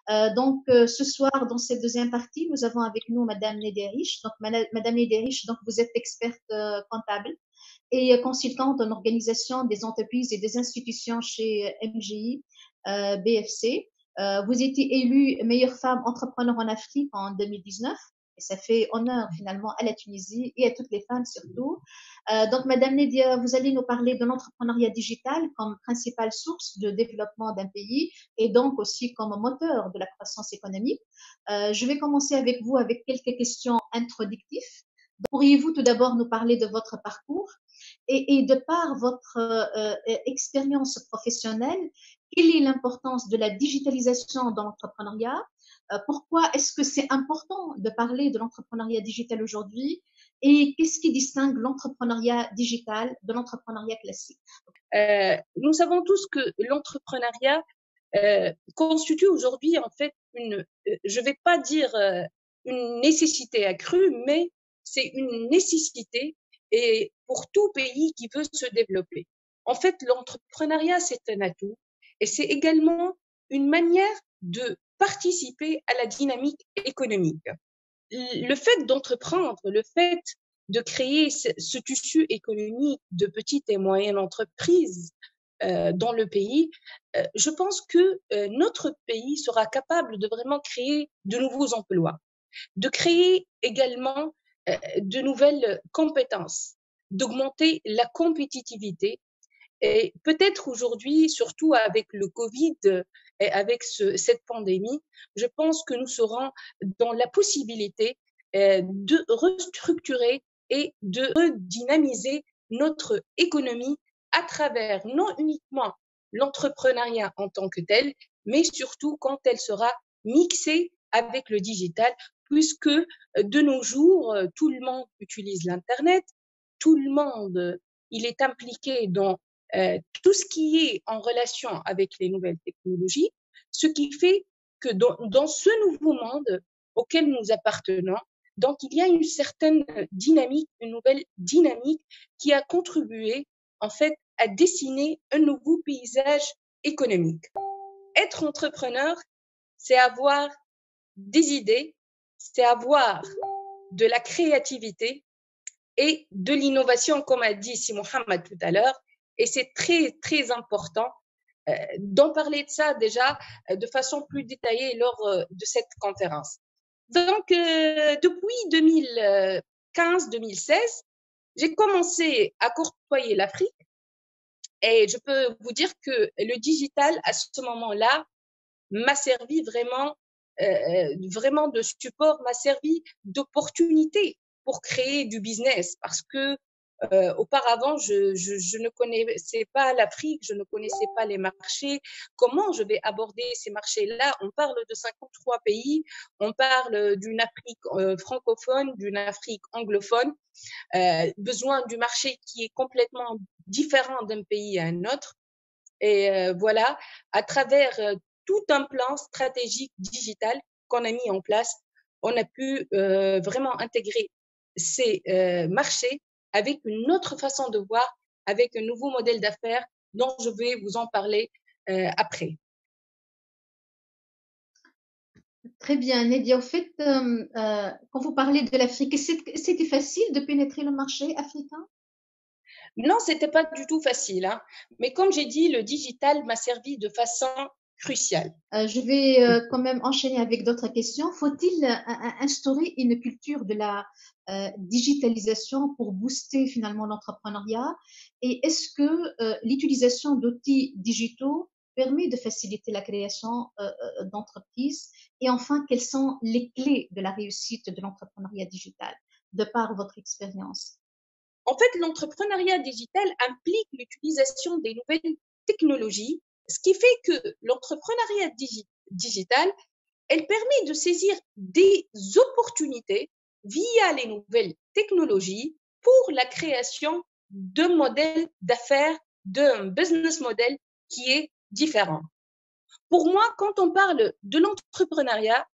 Ce soir, dans cette deuxième partie, nous avons avec nous Madame Nédérich. Donc, Madame Nédérich, donc vous êtes experte comptable et consultante en organisation des entreprises et des institutions chez MGI BFC. Vous étiez élue meilleure femme entrepreneur en Afrique en 2019. Et ça fait honneur finalement à la Tunisie et à toutes les femmes surtout. Madame Nédia, vous allez nous parler de l'entrepreneuriat digital comme principale source de développement d'un pays et donc aussi comme moteur de la croissance économique. Je vais commencer avec vous avec quelques questions introductives. Pourriez-vous tout d'abord nous parler de votre parcours et de par votre expérience professionnelle, quelle est l'importance de la digitalisation dans l'entrepreneuriat? Pourquoi est-ce que c'est important de parler de l'entrepreneuriat digital aujourd'hui? Et qu'est-ce qui distingue l'entrepreneuriat digital de l'entrepreneuriat classique? Nous savons tous que l'entrepreneuriat constitue aujourd'hui en fait je vais pas dire une nécessité accrue, mais c'est une nécessité et pour tout pays qui veut se développer. En fait, l'entrepreneuriat, c'est un atout et c'est également une manière de participer à la dynamique économique. Le fait d'entreprendre, le fait de créer ce tissu économique de petites et moyennes entreprises dans le pays, je pense que notre pays sera capable de vraiment créer de nouveaux emplois, de créer également de nouvelles compétences, d'augmenter la compétitivité. Et peut-être aujourd'hui, surtout avec le Covid et avec cette pandémie, je pense que nous serons dans la possibilité de restructurer et de redynamiser notre économie à travers non uniquement l'entrepreneuriat en tant que tel, mais surtout quand elle sera mixée avec le digital, puisque de nos jours, tout le monde utilise l'Internet, tout le monde, il est impliqué dans tout ce qui est en relation avec les nouvelles technologies, ce qui fait que dans ce nouveau monde auquel nous appartenons, donc il y a une certaine dynamique, une nouvelle dynamique qui a contribué en fait à dessiner un nouveau paysage économique. Être entrepreneur, c'est avoir des idées, c'est avoir de la créativité et de l'innovation, comme a dit Si Mohamed tout à l'heure. Et c'est très, très important d'en parler de ça déjà de façon plus détaillée lors de cette conférence. Donc, depuis 2015-2016, j'ai commencé à côtoyer l'Afrique et je peux vous dire que le digital, à ce moment-là, m'a servi vraiment de support, m'a servi d'opportunité pour créer du business parce que auparavant, je ne connaissais pas l'Afrique, je ne connaissais pas les marchés. Comment je vais aborder ces marchés-là? On parle de 53 pays, on parle d'une Afrique francophone, d'une Afrique anglophone, besoin du marché qui est complètement différent d'un pays à un autre. Et voilà, à travers tout un plan stratégique digital qu'on a mis en place, on a pu vraiment intégrer ces marchés avec une autre façon de voir, avec un nouveau modèle d'affaires dont je vais vous en parler après. Très bien, Nadia. Au fait, quand vous parlez de l'Afrique, c'était facile de pénétrer le marché africain? Non, c'était pas du tout facile, hein. Mais comme j'ai dit, le digital m'a servi de façon cruciale. Je vais quand même enchaîner avec d'autres questions. Faut-il instaurer une culture de la digitalisation pour booster finalement l'entrepreneuriat? Et est-ce que l'utilisation d'outils digitaux permet de faciliter la création d'entreprises? Et enfin, quelles sont les clés de la réussite de l'entrepreneuriat digital de par votre expérience? En fait, l'entrepreneuriat digital implique l'utilisation des nouvelles technologies, ce qui fait que l'entrepreneuriat digital, elle permet de saisir des opportunités via les nouvelles technologies pour la création d'un modèle d'affaires, d'un business model qui est différent. Pour moi, quand on parle de l'entrepreneuriat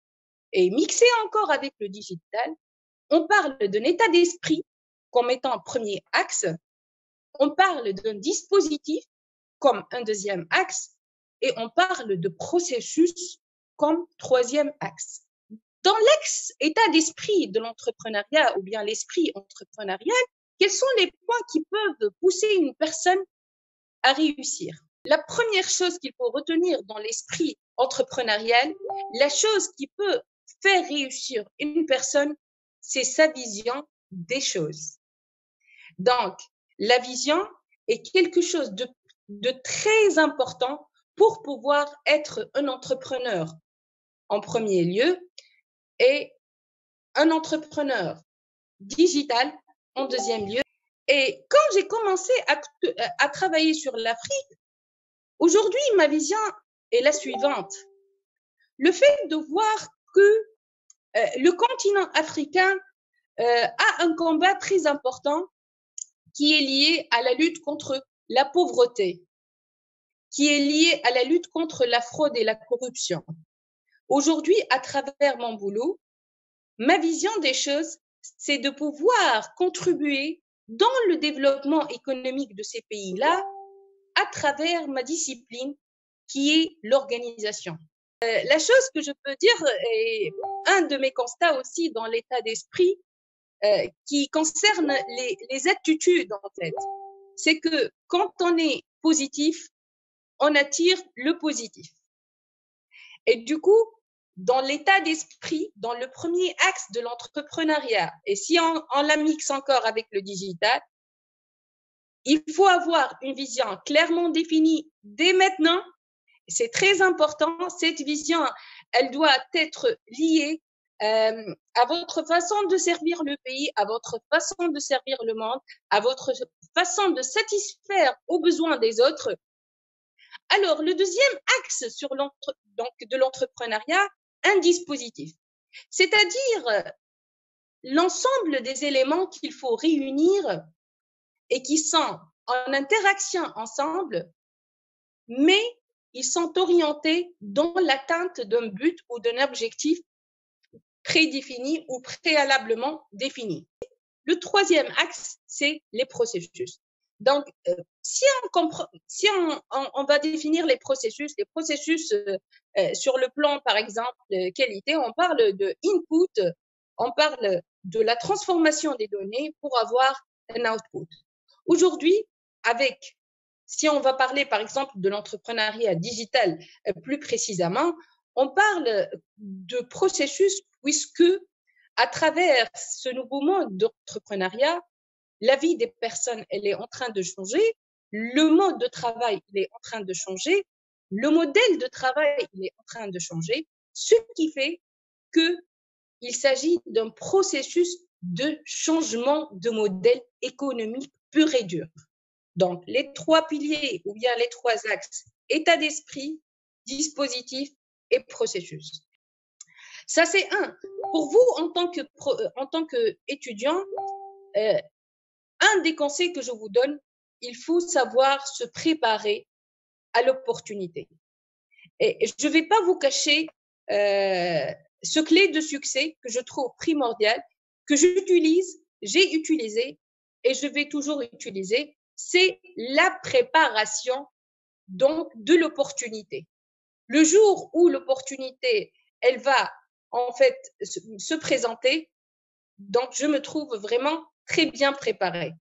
et mixé encore avec le digital, on parle d'un état d'esprit comme étant premier axe, on parle d'un dispositif comme un deuxième axe et on parle de processus comme troisième axe. Dans l'ex-état d'esprit de l'entrepreneuriat ou bien l'esprit entrepreneurial, quels sont les points qui peuvent pousser une personne à réussir? La première chose qu'il faut retenir dans l'esprit entrepreneurial, la chose qui peut faire réussir une personne, c'est sa vision des choses. Donc, la vision est quelque chose de très important pour pouvoir être un entrepreneur en premier lieu et un entrepreneur digital en deuxième lieu. Et quand j'ai commencé à travailler sur l'Afrique, aujourd'hui, ma vision est la suivante. Le fait de voir que le continent africain a un combat très important qui est lié à la lutte contre la pauvreté, qui est lié à la lutte contre la fraude et la corruption. Aujourd'hui, à travers mon boulot, ma vision des choses, c'est de pouvoir contribuer dans le développement économique de ces pays-là à travers ma discipline qui est l'organisation. La chose que je peux dire est un de mes constats aussi dans l'état d'esprit qui concerne les attitudes en fait. C'est que quand on est positif, on attire le positif. Et du coup, dans l'état d'esprit, dans le premier axe de l'entrepreneuriat, et si on la mixe encore avec le digital, il faut avoir une vision clairement définie dès maintenant. C'est très important. Cette vision, elle doit être liée à votre façon de servir le pays, à votre façon de servir le monde, à votre façon de satisfaire aux besoins des autres. Alors, le deuxième axe de l'entrepreneuriat, un dispositif, c'est-à-dire l'ensemble des éléments qu'il faut réunir et qui sont en interaction ensemble, mais ils sont orientés dans l'atteinte d'un but ou d'un objectif prédéfini ou préalablement défini. Le troisième axe, c'est les processus. Donc, si on va définir les processus sur le plan, par exemple, qualité, on parle de input, on parle de la transformation des données pour avoir un output. Aujourd'hui, si on va parler, par exemple, de l'entrepreneuriat digital plus précisément, on parle de processus puisque à travers ce nouveau mode d'entrepreneuriat, la vie des personnes, elle est en train de changer, le mode de travail, il est en train de changer, le modèle de travail, il est en train de changer, ce qui fait qu'il s'agit d'un processus de changement de modèle économique pur et dur. Donc, les trois piliers ou bien les trois axes, état d'esprit, dispositif et processus. Ça, c'est un. Pour vous, en tant qu'étudiant, un des conseils que je vous donne, il faut savoir se préparer à l'opportunité. Et je ne vais pas vous cacher ce clé de succès que je trouve primordial, que j'ai utilisé et je vais toujours utiliser, c'est la préparation donc de l'opportunité. Le jour où l'opportunité, elle va en fait se présenter, donc je me trouve vraiment très bien préparée.